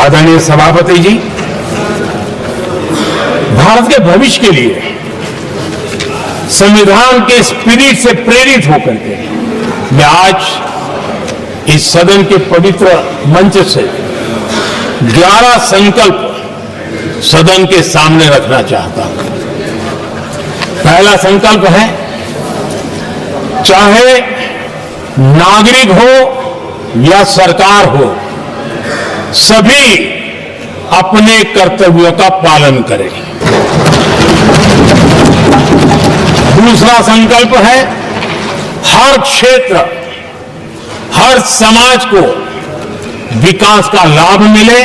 आदरणीय सभापति जी, भारत के भविष्य के लिए संविधान के स्पिरिट से प्रेरित होकर के मैं आज इस सदन के पवित्र मंच से 11 संकल्प सदन के सामने रखना चाहता हूं। पहला संकल्प है, चाहे नागरिक हो या सरकार हो, सभी अपने कर्तव्यों का पालन करें। दूसरा संकल्प है, हर क्षेत्र, हर समाज को विकास का लाभ मिले,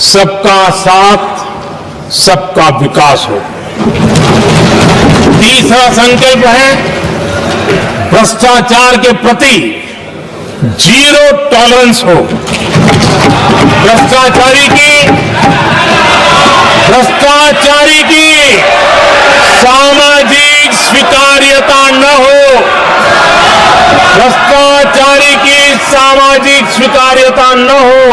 सबका साथ, सबका विकास हो। तीसरा संकल्प है, भ्रष्टाचार के प्रति जीरो टॉलरेंस हो। भ्रष्टाचारी की सामाजिक स्वीकार्यता न हो। भ्रष्टाचारी की सामाजिक स्वीकार्यता न हो।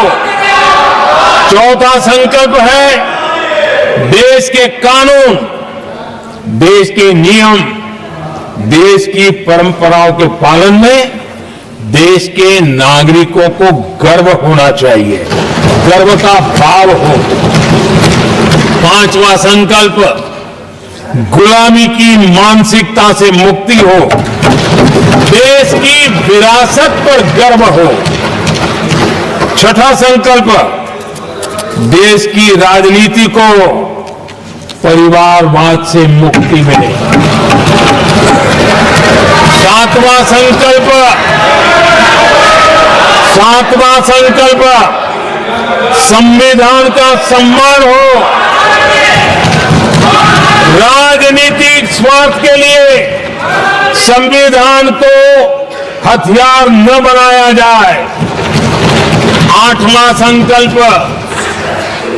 चौथा संकल्प है, देश के कानून, देश के नियम, देश की परंपराओं के पालन में देश के नागरिकों को गर्व होना चाहिए, गर्व का भाव हो। पांचवा संकल्प, गुलामी की मानसिकता से मुक्ति हो, देश की विरासत पर गर्व हो। छठा संकल्प, देश की राजनीति को परिवारवाद से मुक्ति मिले। सातवां संकल्प, संविधान का सम्मान हो। राजनीतिक स्वार्थ के लिए संविधान को हथियार न बनाया जाए। आठवां संकल्प,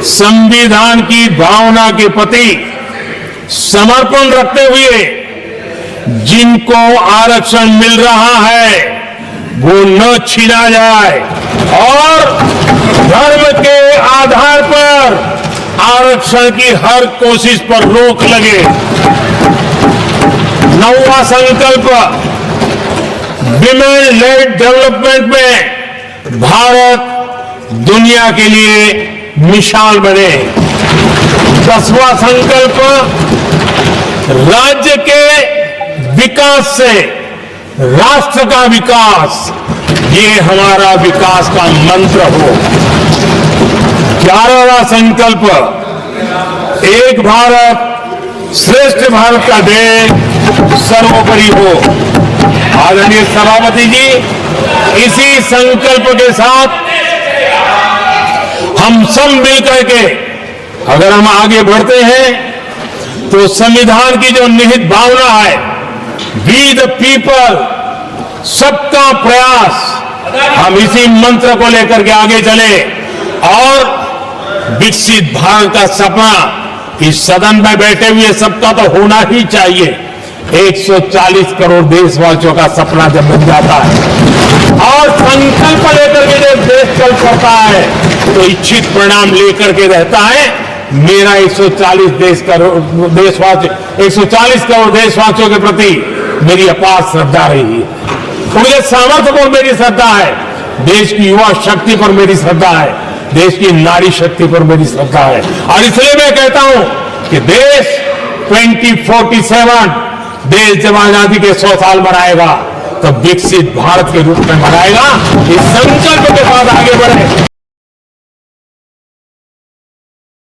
संविधान की भावना के प्रति समर्पण रखते हुए जिनको आरक्षण मिल रहा है वो न छीना जाए और धर्म के आधार पर आरक्षण की हर कोशिश पर रोक लगे। नौवां संकल्प, विमेन लेड डेवलपमेंट में भारत दुनिया के लिए मिसाल बने। 10वां संकल्प, राज्य के विकास से राष्ट्र का विकास, ये हमारा विकास का मंत्र हो। 11वां संकल्प, एक भारत श्रेष्ठ भारत का ध्येय सर्वोपरि हो। आदरणीय सभापति जी, इसी संकल्प के साथ हम सब मिलकर के अगर हम आगे बढ़ते हैं तो संविधान की जो निहित भावना है, वी द पीपल, सबका प्रयास, हम इसी मंत्र को लेकर के आगे चले और विकसित भारत का सपना इस सदन में बैठे हुए सबका तो होना ही चाहिए। 140 करोड़ देशवासियों का सपना जब बन जाता है और संकल्प लेकर के जब देश चल पड़ता है तो इच्छित परिणाम लेकर के रहता है। मेरा 140 करोड़ देशवासियों के प्रति मेरी अपार श्रद्धा रही है। मुझे सामर्थ्य पर मेरी श्रद्धा है, देश की युवा शक्ति पर मेरी श्रद्धा है, देश की नारी शक्ति पर मेरी श्रद्धा है। और इसलिए मैं कहता हूं कि देश 2047 देश जब आजादी के 100 साल मनाएगा तो विकसित भारत के रूप में मनाएगा। इस संकल्प के साथ आगे बढ़े।